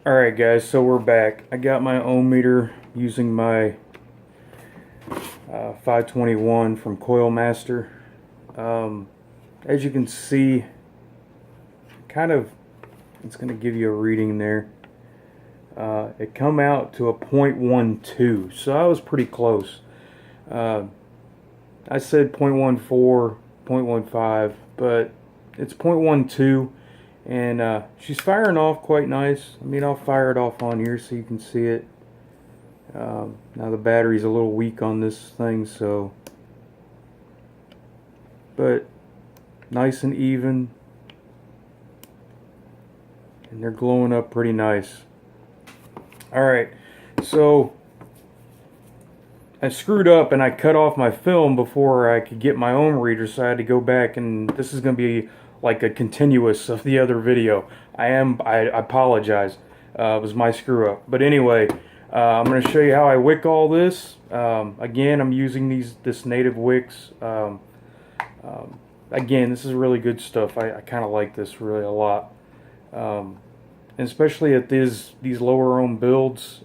Alright guys, so we're back. I got my ohm meter using my 521 from Coil Master. As you can see, it's going to give you a reading there. It come out to a 0.12, so I was pretty close. I said 0.14, 0.15, but it's 0.12. And she's firing off quite nice. I mean, I'll fire it off on here so you can see it. Now the battery's a little weak on this thing, so, but nice and even, and they're glowing up pretty nice. Alright, so I screwed up and I cut off my film before I could get my ohm reader, so I had to go back, and this is going to be like a continuous of the other video. I apologize. It was my screw up. But anyway, I'm going to show you how I wick all this. Again, I'm using this native wicks. Again, this is really good stuff. I kind of like this really a lot. And especially at these lower ohm builds,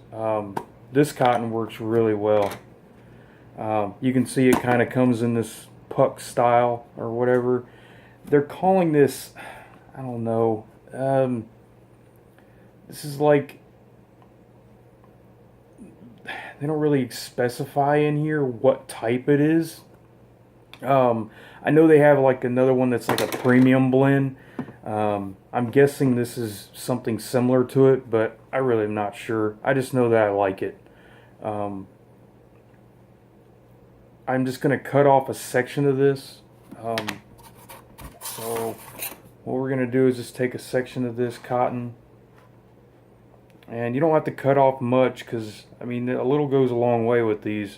this cotton works really well. You can see it kind of comes in this puck style or whatever. They're calling this, I don't know, this is like, they don't really specify in here what type it is. I know they have like another one that's like a premium blend. I'm guessing this is something similar to it, but I really am not sure. I just know that I like it. I'm just going to cut off a section of this. So what we're going to do is just take a section of this cotton, and you don't have to cut off much because, I mean, a little goes a long way with these.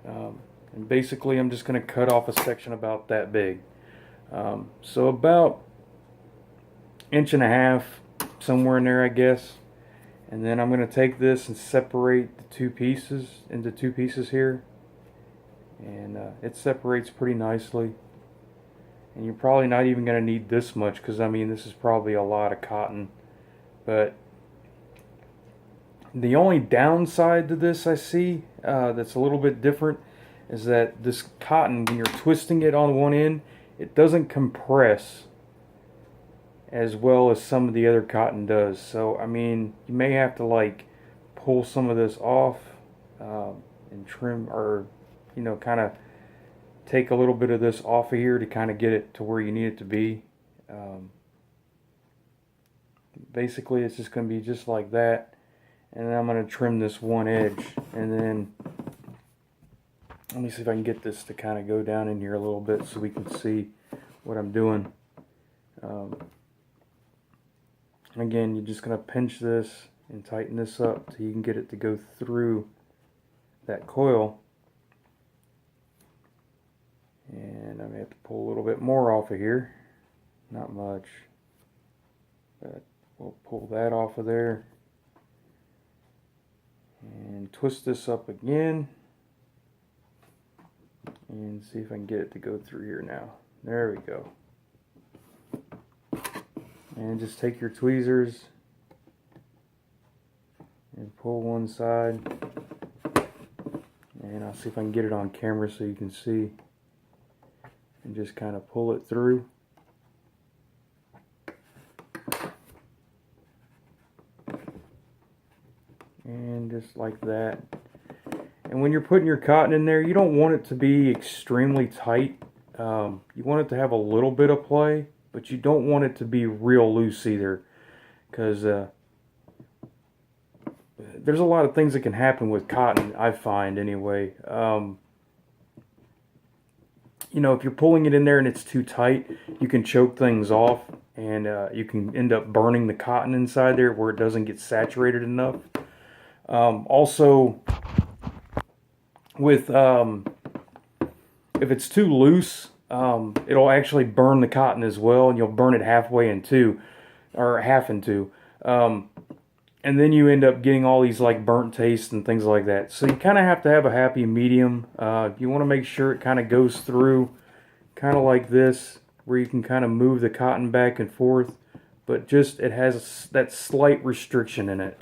And basically I'm just going to cut off a section about that big. So about 1.5 inches, somewhere in there I guess. And then I'm going to take this and separate the two pieces into two pieces here. And it separates pretty nicely. And you're probably not even going to need this much because, I mean, this is probably a lot of cotton. But the only downside to this I see that's a little bit different is that this cotton, when you're twisting it on one end, it doesn't compress as well as some of the other cotton does. So, I mean, you may have to like pull some of this off and trim, or, you know, kind of take a little bit of this off of here to kind of get it to where you need it to be. Basically, it's just going to be just like that. And then I'm going to trim this one edge. And then, let me see if I can get this to kind of go down in here a little bit so we can see what I'm doing. And again, you're just going to pinch this and tighten this up so you can get it to go through that coil. And I may have to pull a little bit more off of here. Not much. But we'll pull that off of there. And twist this up again. And see if I can get it to go through here now. There we go. And just take your tweezers and pull one side. And I'll see if I can get it on camera so you can see. And just kind of pull it through. And just like that. And when you're putting your cotton in there, you don't want it to be extremely tight. You want it to have a little bit of play, but you don't want it to be real loose either. Because there's a lot of things that can happen with cotton, I find anyway. You know, if you're pulling it in there and it's too tight, you can choke things off, and you can end up burning the cotton inside there where it doesn't get saturated enough. Also, with if it's too loose, it'll actually burn the cotton as well, and you'll burn it halfway in two, or half in two. And then you end up getting all these like burnt taste and things like that. So you kind of have to have a happy medium. You want to make sure it kind of goes through kind of like this, where you can kind of move the cotton back and forth, but just it has that slight restriction in it.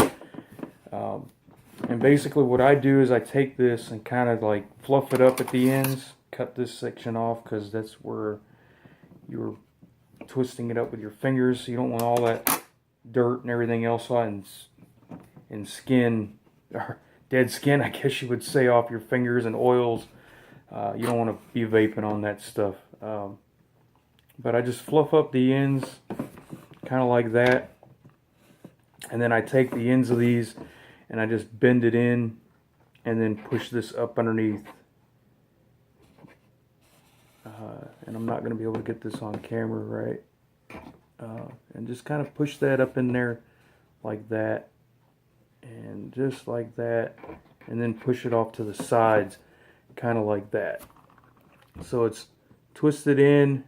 And basically what I do is I take this and kind of like fluff it up at the ends, cut this section off because that's where you're twisting it up with your fingers, so you don't want all that dirt and everything else on and skin, or dead skin I guess you would say, off your fingers, and oils. You don't want to be vaping on that stuff. But I just fluff up the ends kind of like that, and then I take the ends of these and I just bend it in and then push this up underneath. And I'm not going to be able to get this on camera, right? And just kind of push that up in there like that, and just like that, and then push it off to the sides kind of like that. So it's twisted in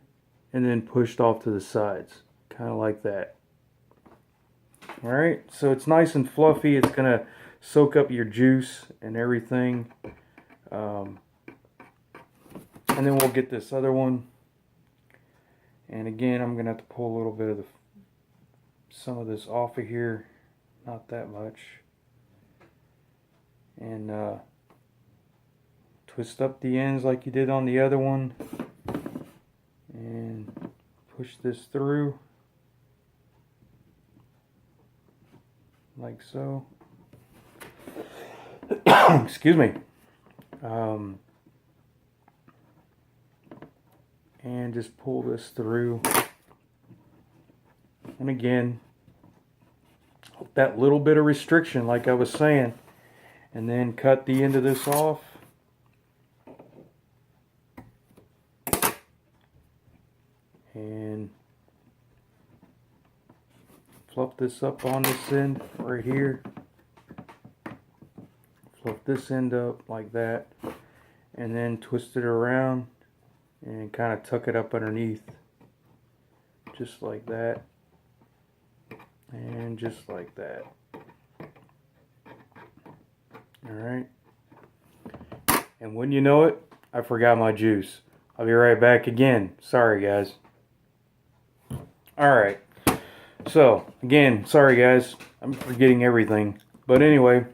and then pushed off to the sides kind of like that. Alright, so it's nice and fluffy. It's going to soak up your juice and everything. And then we'll get this other one. And again, I'm going to have to pull a little bit of some of this off of here. Not that much. And twist up the ends like you did on the other one. And push this through. Like so. Excuse me. And just pull this through. And again, that little bit of restriction like I was saying. And then cut the end of this off. And fluff this up on this end right here. Fluff this end up like that. And then twist it around and kind of tuck it up underneath. Just like that. And just like that. Alright. And when you know it, I forgot my juice. I'll be right back again. Sorry, guys. Alright. So, again, sorry, guys. I'm forgetting everything. But anyway,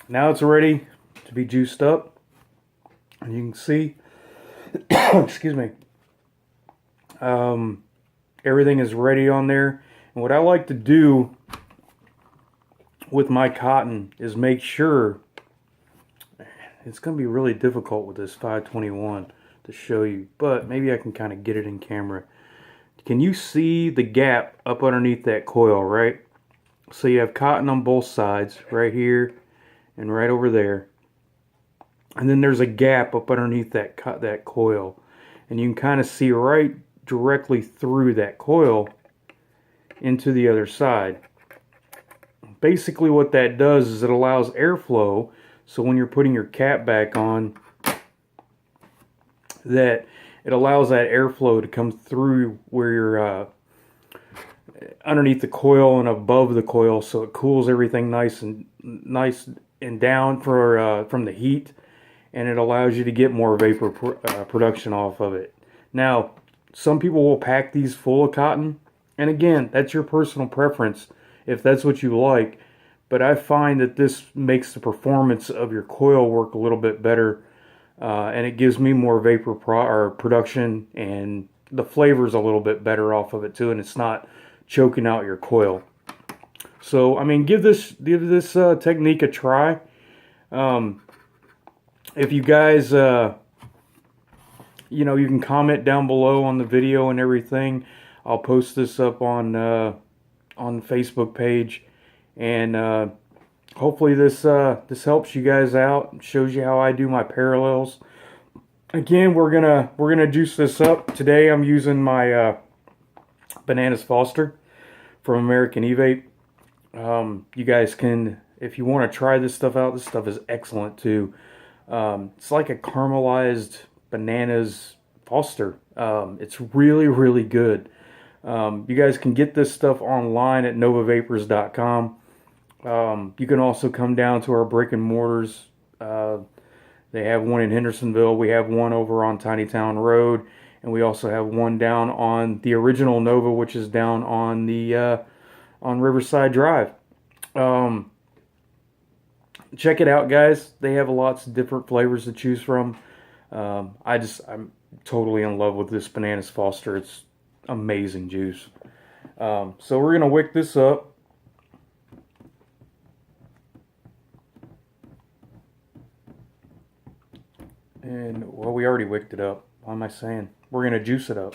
now it's ready to be juiced up. And you can see, excuse me, everything is ready on there. And what I like to do with my cotton is make sure, it's going to be really difficult with this 521 to show you, but maybe I can kind of get it in camera. Can you see the gap up underneath that coil, right? So you have cotton on both sides, right here and right over there. And then there's a gap up underneath that coil. And you can kind of see right directly through that coil into the other side. Basically what that does is it allows airflow, so when you're putting your cap back on, that it allows that airflow to come through where you're underneath the coil and above the coil, so it cools everything nice and down from the heat, and it allows you to get more vapor production off of it. Now, some people will pack these full of cotton, and again, that's your personal preference if that's what you like. But I find that this makes the performance of your coil work a little bit better, and it gives me more vapor production, and the flavor's a little bit better off of it too, and it's not choking out your coil. So I mean, give this technique a try. If you guys, you can comment down below on the video and everything. I'll post this up on the Facebook page, and hopefully this helps you guys out and shows you how I do my parallels. Again, we're gonna juice this up today. I'm using my Bananas Foster from American E-Vape. You guys can, if you want to try this stuff out, this stuff is excellent too. It's like a caramelized bananas Foster. It's really, really good. You guys can get this stuff online at novavapors.com. You can also come down to our brick and mortars. They have one in Hendersonville. We have one over on Tiny Town Road. and we also have one down on the original Nova, which is down on the on Riverside Drive. Check it out, guys. They have lots of different flavors to choose from. I'm totally in love with this Bananas Foster. It's amazing juice. So we're gonna wick this up. And, well, we already wicked it up. What am I saying? We're going to juice it up.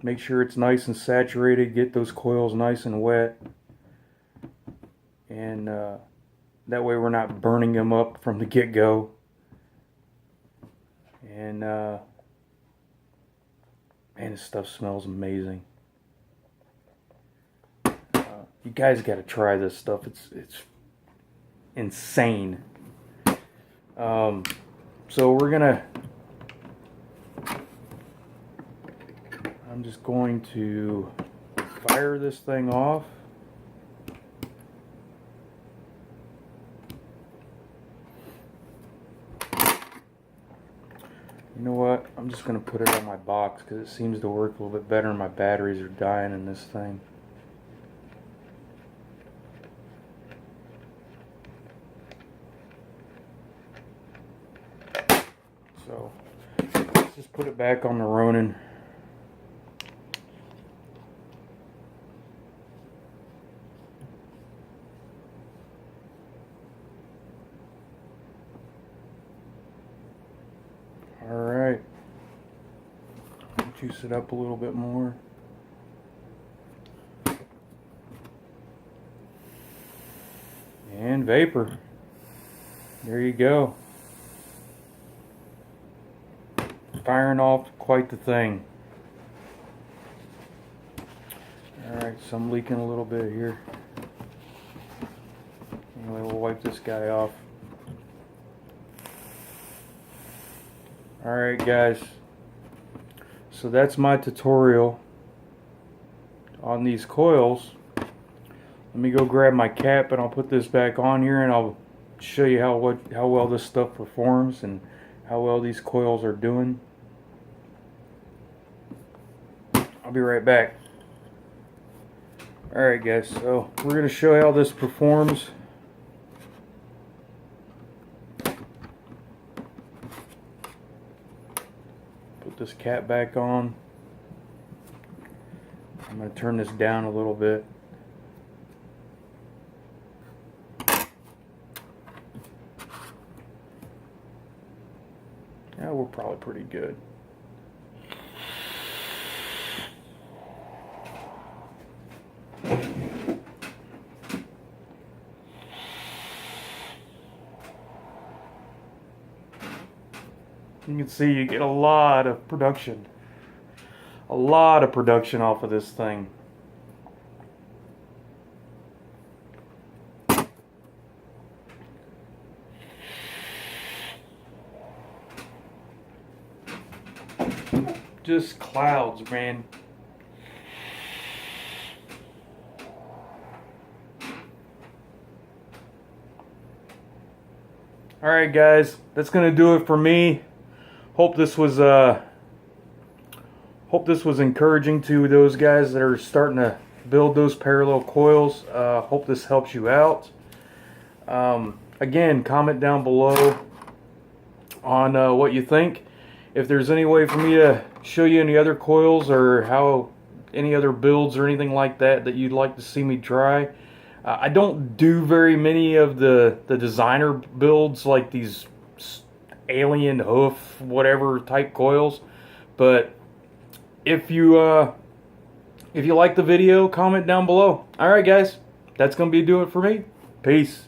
Make sure it's nice and saturated. Get those coils nice and wet. And that way we're not burning them up from the get-go. And, man, this stuff smells amazing. You guys got to try this stuff. It's insane. So we're gonna, I'm just going to fire this thing off. You know what? I'm just gonna put it on my box because it seems to work a little bit better. My batteries are dying in this thing. So let's just put it back on the Ronin. All right, juice it up a little bit more. And vapor. There you go. Firing off quite the thing. Alright, so I'm leaking a little bit here. Anyway, we'll wipe this guy off. Alright guys, so that's my tutorial on these coils. Let me go grab my cap and I'll put this back on here and I'll show you how well this stuff performs and how well these coils are doing. I'll be right back. Alright guys, so we're going to show you how this performs. Put this cap back on. I'm going to turn this down a little bit. Yeah, we're probably pretty good. You can see you get a lot of production. A lot of production off of this thing. Just clouds, man. Alright guys, that's gonna do it for me. Hope this was encouraging to those guys that are starting to build those parallel coils. Hope this helps you out. Again, comment down below on what you think. If there's any way for me to show you any other coils or how any other builds or anything like that that you'd like to see me try. I don't do very many of the designer builds like these alien hoof whatever type coils, but if you like the video, comment down below. Alright guys, that's gonna be doing it for me. Peace.